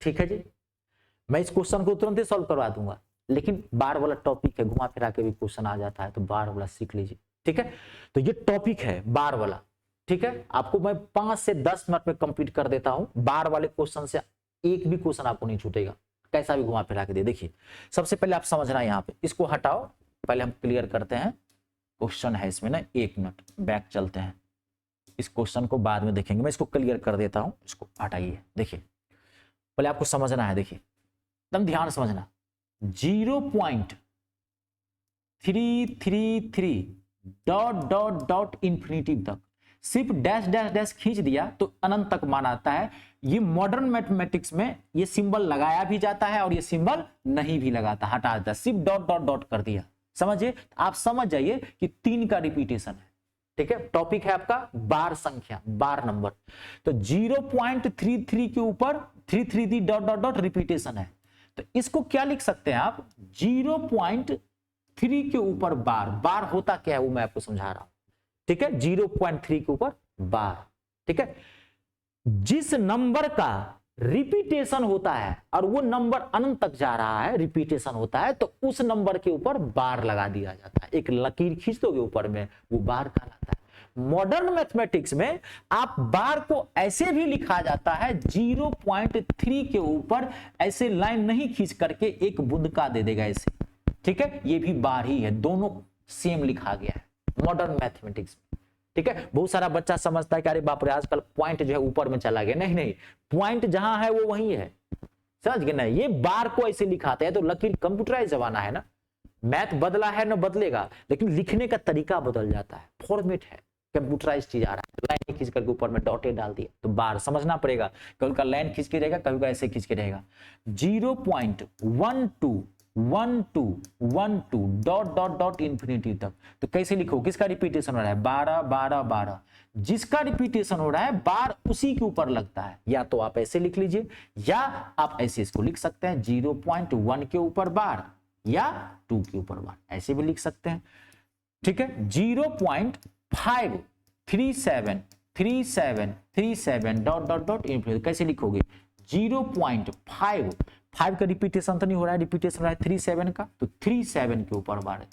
Speaker 1: ठीक है जी। मैं इस क्वेश्चन को तुरंत ही सॉल्व करवा दूंगा, लेकिन बार वाला टॉपिक है, घुमा फिरा के भी क्वेश्चन आ जाता है, तो बार वाला सीख लीजिए, ठीक है। तो ये टॉपिक है बार वाला, ठीक है, आपको मैं 5 से 10 मिनट में कंप्लीट कर देता हूं, बार वाले क्वेश्चन से एक भी क्वेश्चन आपको नहीं छूटेगा, कैसा भी घुमा फिरा के दे। देखिए सबसे पहले आप समझना, यहाँ पे इसको हटाओ, पहले हम क्लियर करते हैं, क्वेश्चन है इसमें ना, 1 मिनट बैक चलते हैं, इस क्वेश्चन को बाद में देखेंगे, मैं इसको क्लियर कर देता हूं, इसको हटाइए। देखिए पहले आपको समझना है, देखिए एकदम ध्यान समझना, 0.333 डॉट इंफिनिटी तक, सिर्फ डैश डैश डैश खींच दिया तो अनंत तक मान आता है। ये मॉडर्न मैथमेटिक्स में ये सिंबल लगाया भी जाता है और ये सिंबल नहीं भी लगाता, हटा देता, सिर्फ डॉट डॉट डॉट कर दिया, समझिए। आप समझ जाइए कि 3 का रिपीटेशन है, ठीक है। टॉपिक है आपका बार संख्या, बार नंबर, तो 0.33 के ऊपर 333 डॉट डॉट डॉट रिपीटेशन है, तो इसको क्या लिख सकते हैं आप, 0.3 के ऊपर बार, बार होता क्या है वो मैं आपको समझा रहा हूं, ठीक है। 0.3 के ऊपर बार, ठीक है। जिस नंबर का रिपीटेशन होता है और वो नंबर अनंत तक जा रहा है, रिपीटेशन होता है, तो उस नंबर के ऊपर बार लगा दिया जाता है, एक लकीर खींच दोगे ऊपर में, वो बार कहलाता है। मॉडर्न मैथमेटिक्स में आप बार को ऐसे भी लिखा जाता है, 0.3 के ऊपर ऐसे लाइन नहीं खींच करके एक बूंद का दे देगा ऐसे, ठीक है, ये भी बार ही है, दोनों सेम लिखा गया है मॉडर्न मैथमेटिक्स में, ठीक है। बहुत सारा बच्चा समझता है कि अरे बाप रे आजकल पॉइंट जो है ऊपर में चला गया, नहीं नहीं, पॉइंट जहां है वो वही है, समझ गए ना। ये बार को ऐसे लिखाते हैं, तो लकीर कंप्यूटराइज जमाना है ना, मैथ बदला है ना बदलेगा, लेकिन लिखने का तरीका बदल जाता है, फॉर्मेट है, कंप्यूटराइज चीज आ रहा है, लाइन खींच करके ऊपर में डॉटे डाल दिया, तो बार समझना पड़ेगा, कभी का लाइन खींच के रहेगा, कभी का ऐसे खींच के रहेगा। 0.1212 डॉट डॉट डॉट इंफिनिटी तक, तो कैसे लिखो, किसका रिपीटेशन हो रहा है, 12 12 12, जिसका रिपीटेशन हो रहा है बार उसी के ऊपर लगता है, या तो आप ऐसे लिख लीजिए, या आप ऐसे इसको लिख सकते हैं, 0.1 के ऊपर बार या 2 के ऊपर बार, ऐसे भी लिख सकते हैं, ठीक है। 0.5373737 डॉट डॉट डॉट इंफिनिटी, कैसे लिखोगे, 0.5 का रिपीटेशन तो नहीं हो रहा है, रिपीटेशन हो रहा है 37 का, तो 37 के ऊपर बार,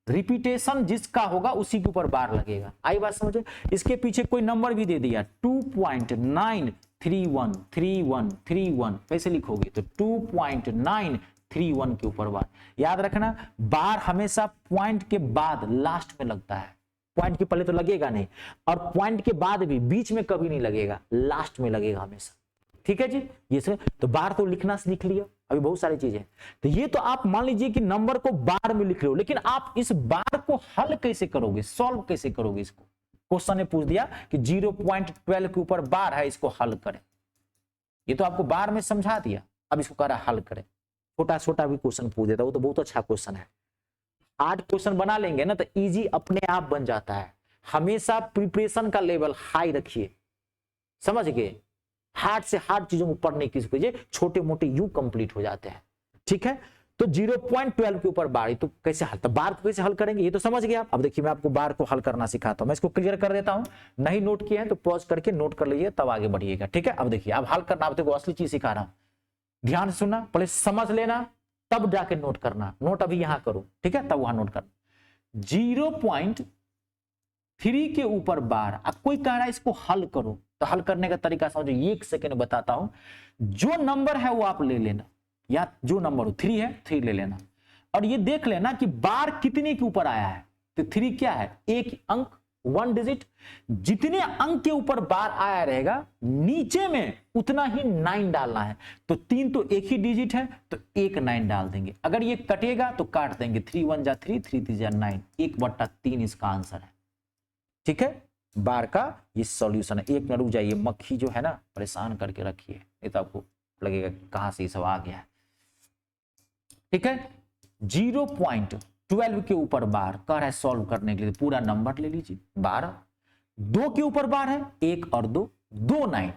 Speaker 1: रिपीटेशन जिसका होगा उसी के ऊपर बार लगेगा। आई बात समझे। इसके पीछे कोई नंबर भी दे दिया, 2.9313131, कैसे लिखोगे, तो 2.931 के ऊपर बार। याद रखना, बार हमेशा पॉइंट के बाद लास्ट में लगता है, पॉइंट के पहले तो लगेगा नहीं, और पॉइंट के बाद भी बीच में कभी नहीं लगेगा, लास्ट में लगेगा हमेशा, ठीक है जी, ये सब तो बार तो लिखना से लिख लिया, अभी बहुत सारी चीजें। तो ये तो आप मान लीजिए कि नंबर को बार में लिख रहे हो, लेकिन आप इस बार को हल कैसे करोगे, सॉल्व कैसे करोगे? इसको क्वेश्चन ने पूछ दिया कि 0.12 के ऊपर बार है, इसको हल करें। ये तो आपको बार में समझा दिया, अब इसको कह रहा हल करें। छोटा छोटा भी क्वेश्चन पूछ देता, वो तो बहुत अच्छा क्वेश्चन है। हार्ड क्वेश्चन बना लेंगे ना तो इजी अपने आप बन जाता है। हमेशा प्रिपरेशन का लेवल हाई रखिए, समझ गए? हार्ड से हार्ड चीजों को पढ़ने की कीजिए, छोटे मोटे यू कंप्लीट हो जाते हैं, ठीक है। तो 0.12 के ऊपर बार, तो कैसे हल, तो बार को कैसे हल करेंगे ये तो समझ गया। अब देखिए मैं आपको बार को हल करना सिखाता हूं, मैं इसको क्लियर कर देता हूं। नहीं नोट किए हैं तो पॉज करके नोट कर लीजिए, तब आगे बढ़िएगा, ठीक है। अब देखिए अब हल करना, अब देखो असली चीज सिखा रहा हूं, ध्यान से सुनना, पहले समझ लेना तब जाके नोट करना। नोट अभी यहां करो, ठीक है, तब वहां नोट करना। 0.3 के ऊपर बार, अब कोई कह रहा है इसको हल करो, तो हल करने का तरीका समझो, 1 सेकेंड बताता हूं। जो नंबर है वो आप ले लेना, या जो नंबर हो 3 है 3 ले लेना, और ये देख लेना कि बार कितने के ऊपर आया है। तो 3 क्या है, एक अंक, 1 डिजिट। जितने अंक के ऊपर बार आया रहेगा नीचे में उतना ही 9 डालना है। तो 3 तो एक ही डिजिट है, तो एक 9 डाल देंगे। अगर ये कटेगा तो काट देंगे, 3 1 जा 3, 3 3 जा 9, 1/3 इसका आंसर है, ठीक है। बार का ये सॉल्यूशन है। एक न रुक जाइए, मक्खी जो है ना परेशान करके रखिए, ये तो आपको लगेगा कहां से ये सब आ गया है, ठीक है। 0.12 के ऊपर बार कह रहा है सॉल्व करने के लिए, पूरा नंबर ले लीजिए 12। 2 के ऊपर बार है 1 और 2, 2 9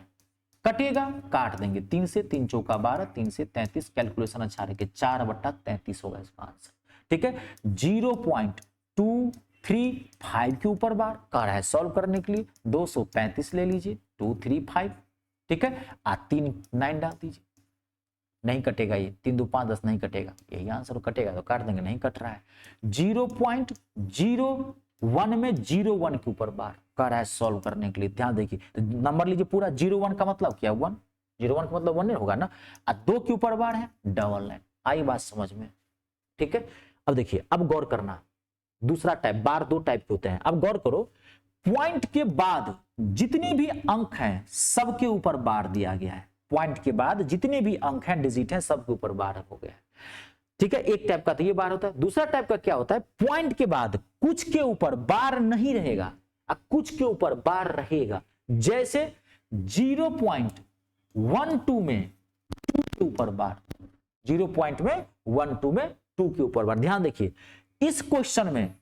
Speaker 1: कटेगा, काट देंगे, 3 से 3 चौका 12, 3 से 33, कैलकुलेशन अच्छा रखे, 4/33 होगा इसका आंसर, ठीक है। 0.235 के ऊपर बार कह रहा है सॉल्व करने के लिए, 235 ले लीजिए, 235, ठीक है। 3 9 डाल दीजिए, नहीं कटेगा, ये 3 2 5 10 नहीं कटेगा, यही आंसर कटेगा तो काट देंगे, नहीं कट रहा है। 0.01 में 01 के ऊपर बार कह रहा है सॉल्व करने के लिए, ध्यान देखिए, तो नंबर लीजिए पूरा, 01 का मतलब क्या, 1, 01 का मतलब 1 नहीं होगा ना। 2 के ऊपर बार है 99, आई बात समझ में, ठीक है। अब देखिए, अब गौर करना, दूसरा टाइप, बार 2 टाइप के होते हैं। अब गौर करो, पॉइंट के बाद जितने भी अंक हैं सबके ऊपर बार दिया गया है। पॉइंट के बाद जितने भी अंक हैं, डिजिट हैं, सबके ऊपर बार हो गया है, ठीक है। एक टाइप का तो ये बार होता है। दूसरा टाइप का क्या होता है, पॉइंट के बाद कुछ के ऊपर बार नहीं रहेगा, अब कुछ के ऊपर बार रहेगा। जैसे 0.12 में 2 के ऊपर बार, 0.12 में 2 के ऊपर बार। ध्यान देखिए, इस क्वेश्चन में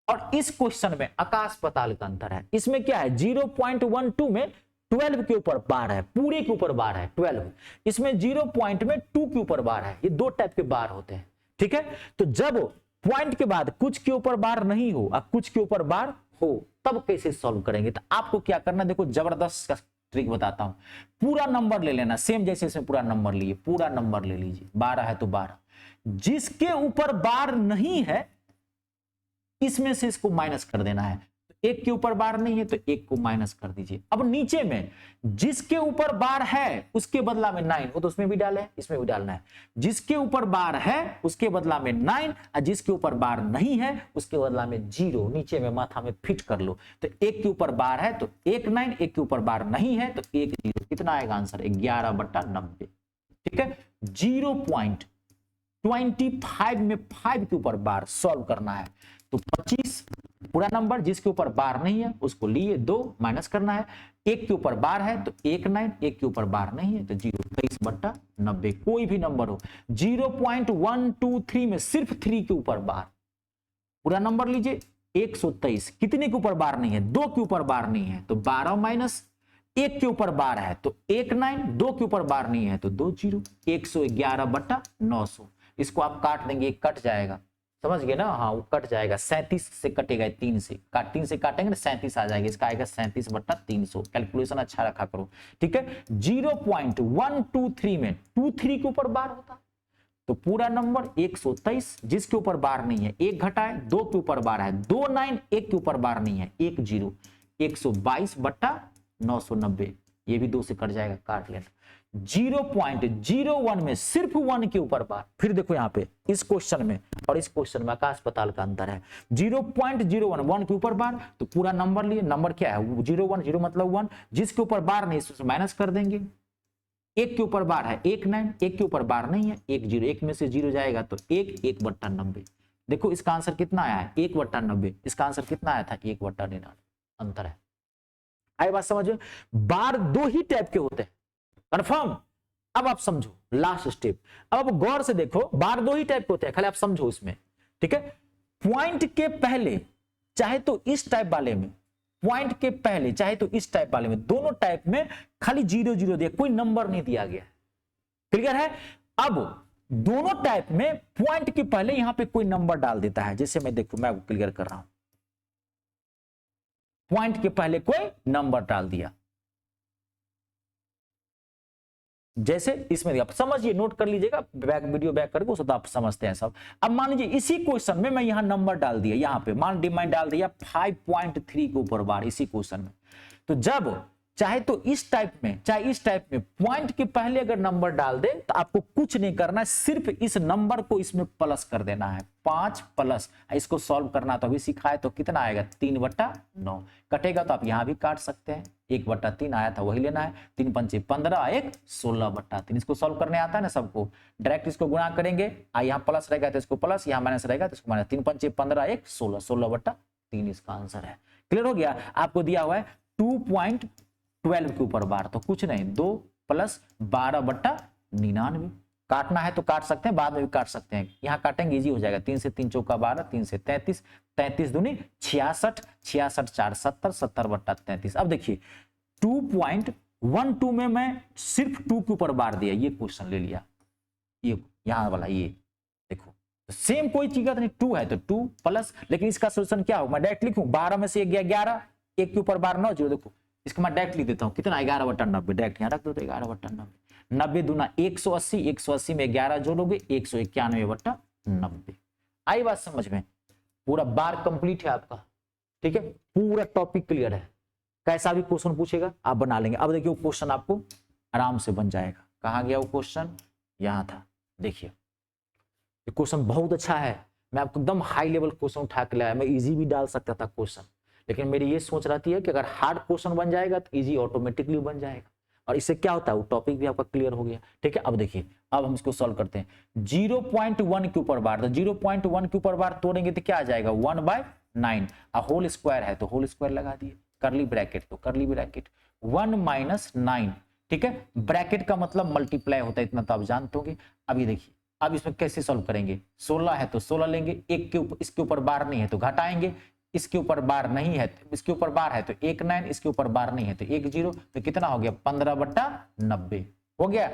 Speaker 1: और इस क्वेश्चन में आकाश पाताल का अंतर है। इसमें क्या है, 0.12 में 12 के ऊपर बार है, पूरे के ऊपर बार है 12, इसमें 0.2 के ऊपर बार है। ये 2 टाइप के बार होते हैं, ठीक है। तो जब पॉइंट के बाद कुछ के ऊपर बार नहीं हो और कुछ के ऊपर बार हो, तब कैसे सॉल्व करेंगे? तो आपको क्या करना, देखो जबरदस्त का ट्रिक बताता हूं। पूरा नंबर ले लेना, सेम जैसे इसमें पूरा नंबर लिए, पूरा नंबर ले लीजिए, 12 है तो 12, जिसके ऊपर बार नहीं है इसमें से इसको माइनस कर देना है। तो 1 के ऊपर बार नहीं है तो 1 को माइनस कर दीजिए। अब नीचे में जिसके ऊपर बार है उसके बदला में 9, वो तो उसमें भी डाले, इसमें भी डालना है। जिसके ऊपर बार है उसके बदला में 9, और जिसके ऊपर बार नहीं है उसके बदला में 0, नीचे में माथा में फिट कर लो। तो 1 के ऊपर बार है तो 1 9, 1 के ऊपर बार नहीं है तो 1 0, कितना आएगा आंसर, 11/90, ठीक है। 0.25 में 5 के ऊपर बार सॉल्व करना है, तो 25 पूरा नंबर, जिसके ऊपर बार नहीं है उसको लिए 2 माइनस करना है। 1 के ऊपर बार है तो 1 9, 1 के ऊपर बार नहीं है तो 0, 23/90, कोई भी नंबर हो। 0.123 में सिर्फ 3 के ऊपर बार, पूरा नंबर लीजिए 123, कितने के ऊपर बार नहीं है, 2 के ऊपर बार नहीं है तो 12 माइनस, 1 के ऊपर बार है तो 1 9, 2 के ऊपर बार नहीं है तो 2 0, 111/900। इसको आप काट देंगे, एक कट जाएगा, समझ गए ना, हाँ वो कट जाएगा, 37 से कटेगा, 3 से काटेंगे ना 37 आ जाएगा, इसका आएगा 37/300। कैलकुलेशन अच्छा रखा करो, ठीक है। 0.123 में 23 के ऊपर बार होता तो पूरा नंबर 123, जिसके ऊपर बार नहीं है 1 घटाए, 2 के ऊपर बार है 2 9, 1 के ऊपर बार नहीं है 1 0, 122/990, ये भी 2 से कट जाएगा, काट लेना। 0.01 में सिर्फ 1 के ऊपर बार, फिर देखो यहाँ पे इस क्वेश्चन में और इस क्वेश्चन में आकाश पाताल का अंतर है। 0.01 1 के ऊपर बार, तो पूरा नंबर लिए, नंबर क्या है 0 1, 0 मतलब 1, जिसके ऊपर बार नहीं उससे माइनस कर देंगे, एक के ऊपर बार है 1 9, एक के ऊपर बार नहीं है 1 0, एक में से 0 जाएगा तो 1/90। देखो इसका आंसर कितना आया है 1/90, इसका आंसर कितना आया था 1/99, अंतर है। आई बात समझ में? बार दो ही टाइप के होते हैं, कंफर्म। अब आप समझो लास्ट स्टेप, अब गौर से देखो, बार दो ही टाइप के होते हैं, खाली आप समझो इसमें, ठीक है। पॉइंट के पहले चाहे तो इस टाइप वाले में, पॉइंट के पहले चाहे तो इस टाइप वाले में, दोनों टाइप में खाली 0 0 दिया, कोई नंबर नहीं दिया गया। क्लियर है? अब दोनों टाइप में पॉइंट के पहले यहां पे कोई नंबर डाल देता है, जैसे मैं देखो मैं क्लियर कर रहा हूं, पॉइंट के पहले कोई नंबर डाल दिया, जैसे इसमें आप समझिए, नोट कर लीजिएगा, बैक वीडियो बैक करके उसको आप समझते हैं सब। अब मान लीजिए इसी क्वेश्चन में मैं यहां नंबर डाल दिया, यहां पे मान मैं डाल दिया 5.3 के ऊपर बार इसी क्वेश्चन में, तो जब चाहे तो इस टाइप में चाहे इस टाइप में पॉइंट के पहले अगर नंबर डाल दे तो आपको कुछ नहीं करना है, सिर्फ इस नंबर को इसमें प्लस कर देना है, 5 प्लस, इसको सॉल्व करना तो अभी सिखाए, तो कितना आएगा 3/9, कटेगा तो आप यहां भी काट सकते हैं, 1/3 आया था वही लेना है, 3 पंचे 15, 1 16/3, इसको सॉल्व करने आता है ना सबको, डायरेक्ट इसको गुणा करेंगे, यहाँ प्लस रहेगा तो इसको प्लस, यहाँ माइनस रहेगा तो इसको माइनस, 3 पंचे 15, 1 16, 16/3 इसका आंसर है। क्लियर हो गया? आपको दिया हुआ है 2.12 के ऊपर बार, तो कुछ नहीं 2 + 12/99, काटना है तो काट सकते हैं, बाद में भी काट सकते हैं, यहां काटेंगे इजी हो जाएगा, 3 से 3 चौका 12, 3 से 33, 33 दूनी 66, 66 4 70, 70/33। अब देखिए 2.12 में मैं सिर्फ 2 के ऊपर बार दिया, ये क्वेश्चन ले लिया, ये यहां वाला, ये देखो सेम कोई चीज का नहीं, 2 है तो 2 प्लस, लेकिन इसका सोल्यूशन क्या होगा, मैं डायरेक्ट लिखूं 12 में से 11, 1 के ऊपर बार 9 0, देखो इसको मैं डायरेक्ट लिख देता हूं, कितना 11/90, डायरेक्ट यहां रख दो तो 11/90, 90 दूना 180, 180 में 11 जोड़ोगे 191/90। आई बात समझ में? पूरा बार कंप्लीट है आपका, ठीक है, पूरा टॉपिक क्लियर है, कैसा भी क्वेश्चन पूछेगा आप बना लेंगे। अब देखिए वो क्वेश्चन आपको आराम से बन जाएगा, कहां गया वो क्वेश्चन, यहां था, देखिए ये क्वेश्चन बहुत अच्छा है, मैं आपको एकदम हाई लेवल क्वेश्चन उठा के लाया, मैं इजी भी डाल सकता था क्वेश्चन, लेकिन मेरी ये सोच रहती है कि अगर हार्ड क्वेश्चन बन जाएगा तो इजी ऑटोमेटिकली बन जाएगा, और इससे क्या होता है वो टॉपिक भी आपका क्लियर हो गया, ठीक है। अब देखिए अब हम इसको सॉल्व करते हैं, 0.1 के ऊपर बार, तो 0.1 के ऊपर बार तोड़ेंगे तो क्या आ जाएगा 1/9, होल स्क्वायर है तो होल स्क्वायर लगा दिए, करली ब्रैकेट तो करली ब्रैकेट, 1 - 9, ठीक है, ब्रैकेट का मतलब मल्टीप्लाई होता है, इतना तो आप जानते होंगे। अब ये देखिए अब इसमें कैसे सॉल्व करेंगे, 16 है तो 16 लेंगे, एक के ऊपर इसके ऊपर बार नहीं है तो घटाएंगे, इसके ऊपर बार नहीं है, इसके ऊपर बार है तो 1 9, इसके ऊपर बार नहीं है तो 1 0, तो कितना हो गया 15/90 हो गया।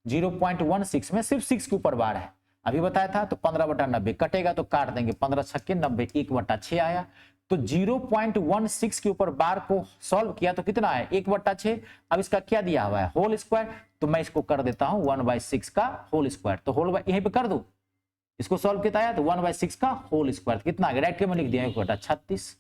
Speaker 1: 0.16 में सिर्फ 6 के ऊपर बार है, अभी बताया था, तो 15/90 कटेगा तो काट देंगे, 15 छक्के 90, 1/6 आया, तो 0.16 के ऊपर बार को सॉल्व किया तो कितना है 1/6। अब इसका क्या दिया हुआ है होल स्क्वायर, तो मैं इसको कर देता हूं 1/6 का होल स्क्वायर, तो होल यहीं पे कर दो, इसको सॉल्व किया है तो 1/6 का होल स्क्वायर कितना आ गया, राइट में लिख दिया 1/36,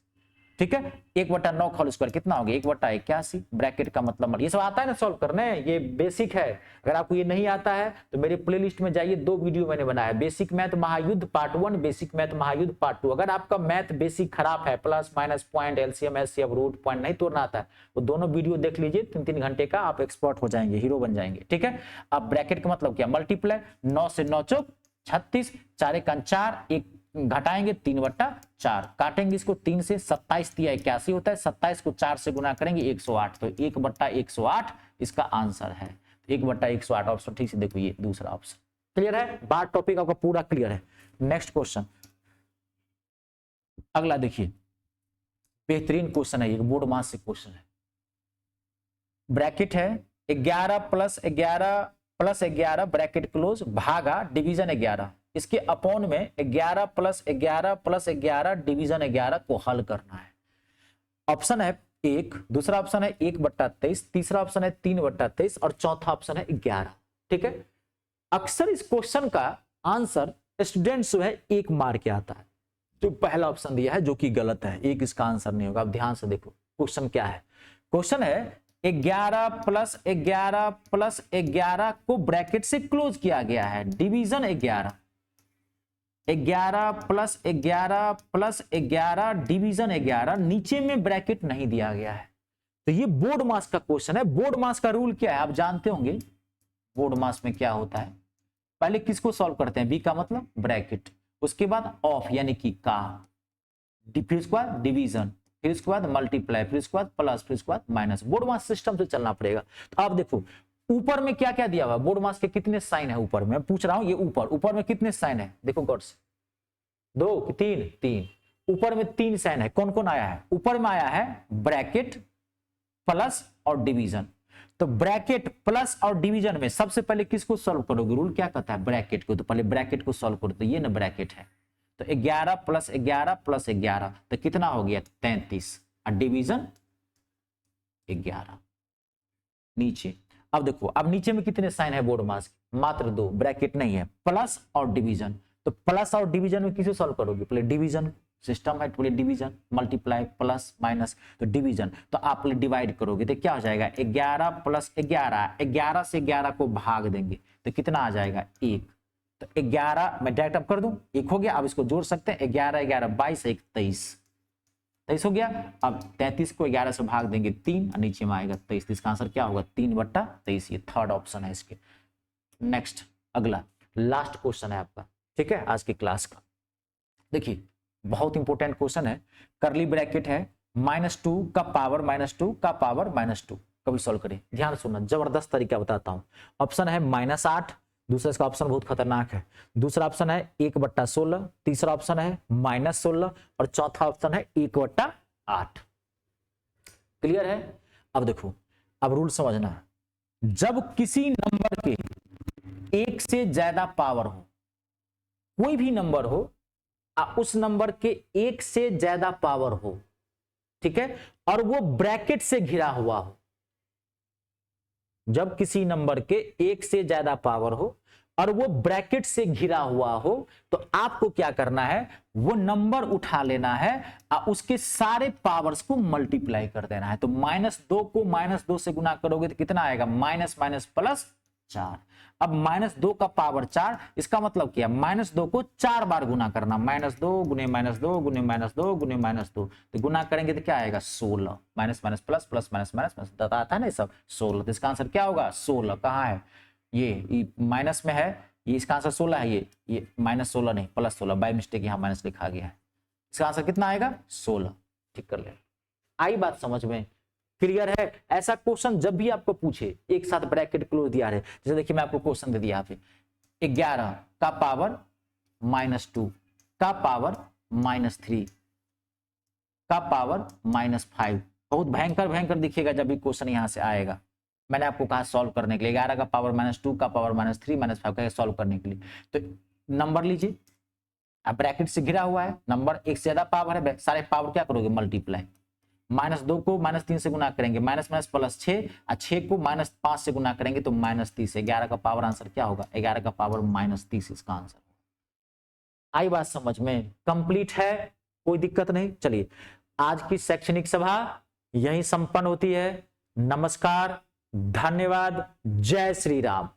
Speaker 1: ठीक है, 1/9 का होल स्क्वायर कितना हो गया 1/81, ब्रैकेट का मतलब, ये सब आता है ना सॉल्व करने, ये बेसिक है। अगर आपको ये नहीं आता है तो मेरे प्लेलिस्ट में जाइए, 2 वीडियो मैंने बनाया, बेसिक मैथ महायुद्ध पार्ट 1, बेसिक मैथ महायुद्ध पार्ट 2। अगर आपका मैथ बेसिक खराब है, plus minus point LCM HCF root point नहीं तोड़ना आता है, वो दोनों वीडियो देख लीजिए, 3-3 घंटे का, आप एक्सपर्ट हो जाएंगे, हीरो बन जाएंगे, ठीक है। अब ब्रैकेट का मतलब क्या, मल्टीप्लाई, 9 से 9 चौक 36, 4 एक 4, एक घटाएंगे 3/4, काटेंगे इसको 3 से, 27 दिया 81 होता है, 27 को 4 से गुना करेंगे 108, तो 1/108 इसका आंसर है, 1/108 ऑप्शन ठीक से देखो, ये दूसरा ऑप्शन क्लियर है, बार टॉपिक आपका पूरा क्लियर है। नेक्स्ट क्वेश्चन अगला देखिए, बेहतरीन क्वेश्चन है, ये बोर्ड मास से क्वेश्चन है, ब्रैकेट है 11 + 11 + 11 ब्रैकेट क्लोज भागा डिवीजन 11, इसके अपॉन में 11 + 11 + 11 डिवीजन 11 को हल करना है। ऑप्शन है 1, दूसरा ऑप्शन है 1/23, तीसरा ऑप्शन है 3/23 और चौथा ऑप्शन है 11, ठीक है। अक्सर इस क्वेश्चन का आंसर स्टूडेंट्स जो है 1 मार्क के आता है, जो पहला ऑप्शन दिया है जो कि गलत है, 1 इसका आंसर नहीं होगा। अब ध्यान से देखो क्वेश्चन क्या है, क्वेश्चन है 11 + 11 + 11 को ब्रैकेट से क्लोज किया गया है, डिवीजन 11, 11 + 11 + 11 डिवीजन 11, नीचे में ब्रैकेट नहीं दिया गया है, तो ये बोर्ड मास का क्वेश्चन है। बोर्ड मास का रूल क्या है आप जानते होंगे, बोर्ड मास में क्या होता है, पहले किसको सॉल्व करते हैं, बी का मतलब ब्रैकेट, उसके बाद ऑफ यानी कि का, फिर उसके बाद डिवीजन, फिर उसके बाद मल्टीप्लाई, फिर उसके बाद प्लस, फिर उसके बाद माइनस। बोर्ड मास सिस्टम से चलना पड़ेगा। तो आप देखो ऊपर में क्या क्या दिया हुआ है, बोर्ड मास के कितने साइन है ऊपर में, मैं पूछ रहा हूं ये ऊपर में कितने साइन है, देखो गौर से, 2 कि 3, ऊपर में 3 साइन है। कौन कौन आया है, ऊपर में आया है ब्रैकेट, प्लस और डिवीजन। तो ब्रैकेट, प्लस और डिवीजन में सबसे पहले किसको सॉल्व करोगे, रूल क्या कहता है, ब्रैकेट को। तो पहले ब्रैकेट को सॉल्व करो, तो ये ना ब्रैकेट है, तो 11 प्लस 11 प्लस 11 तो कितना हो गया 33, और डिवीजन 11 नीचे। अब देखो अब नीचे में कितने साइन है बोर्ड मास, मात्र 2, ब्रैकेट नहीं है, प्लस और डिवीजन। तो प्लस और डिवीजन में किसे सॉल्व करोगे, पहले डिवीजन, सिस्टम है पहले डिवीजन, मल्टीप्लाई प्लस माइनस, तो डिवीजन, तो आप पहले डिवाइड करोगे तो क्या हो जाएगा 11 प्लस 11, 11 से 11 को भाग देंगे तो कितना आ जाएगा 1। तो 11 मैं डायरेक्ट अब कर दूं, 1 हो गया, अब इसको जोड़ सकते हैं, 11 11 22 1 23 हो गया। अब 33 को 11 से भाग देंगे 3 और नीचे में आएगा 23, इसका आंसर क्या होगा 3/23, ये थर्ड ऑप्शन है इसके। नेक्स्ट अगला लास्ट क्वेश्चन है आपका, ठीक है, आज की क्लास का। देखिए बहुत इंपॉर्टेंट क्वेश्चन है, करली ब्रैकेट है, -2 का पावर -2 का पावर -2, कभी सॉल्व करें, ध्यान सुनना, जबरदस्त तरीका बताता हूं। ऑप्शन है -8, दूसरा इसका ऑप्शन बहुत खतरनाक है, दूसरा ऑप्शन है 1/16, तीसरा ऑप्शन है -16 और चौथा ऑप्शन है 1/8। क्लियर है। अब देखो अब रूल समझना, जब किसी नंबर के 1 से ज्यादा पावर हो, कोई भी नंबर हो, उस नंबर के 1 से ज्यादा पावर हो, ठीक है, और वो ब्रैकेट से घिरा हुआ हो, जब किसी नंबर के 1 से ज्यादा पावर हो और वो ब्रैकेट से घिरा हुआ हो, तो आपको क्या करना है, वो नंबर उठा लेना है और उसके सारे पावर्स को मल्टीप्लाई कर देना है। तो -2 को -2 से गुना करोगे तो कितना आएगा, माइनस माइनस प्लस 4। अब -2 का पावर 4, इसका मतलब क्या, -2 को 4 बार गुना करना, -2 गुने -2 गुने -2 गुने -2, तो गुना करेंगे तो क्या आएगा 16, minus minus plus plus minus minus minus आता है ना सब 16, तो इसका आंसर क्या होगा 16। कहाँ है ये माइनस में है, ये इसका आंसर 16 है, ये -16 नहीं +16, बाय मिस्टेक यहाँ माइनस लिखा गया है, इसका आंसर कितना आएगा 16। ठीक कर ले, आई बात समझ में, क्लियर है। ऐसा क्वेश्चन जब भी आपको पूछे, एक साथ ब्रैकेट क्लोज दिया है, जैसे देखिए मैं आपको क्वेश्चन दे दिया यहाँ पे 11 का पावर -2 का पावर -3 का पावर -5, बहुत भयंकर भयंकर दिखेगा जब भी क्वेश्चन यहाँ से आएगा। मैंने आपको कहा सॉल्व करने के लिए 11 का पावर -2 का पावर -3 -5 का सॉल्व करने के लिए। तो नंबर लीजिए, अब ब्रैकेट से घिरा हुआ है, नंबर 1 से ज्यादा पावर है, सारे पावर क्या करोगे मल्टीप्लाई, -2 को -3 से गुना करेंगे, माइनस माइनस प्लस 6, और 6 को -5 से गुना करेंगे तो -30, 11 का पावर आंसर क्या होगा, 11 का पावर -30 इसका आंसर। आई बात समझ में, कंप्लीट है, कोई दिक्कत नहीं। चलिए आज की शैक्षणिक सभा यहीं संपन्न होती है। नमस्कार, धन्यवाद, जय श्री राम।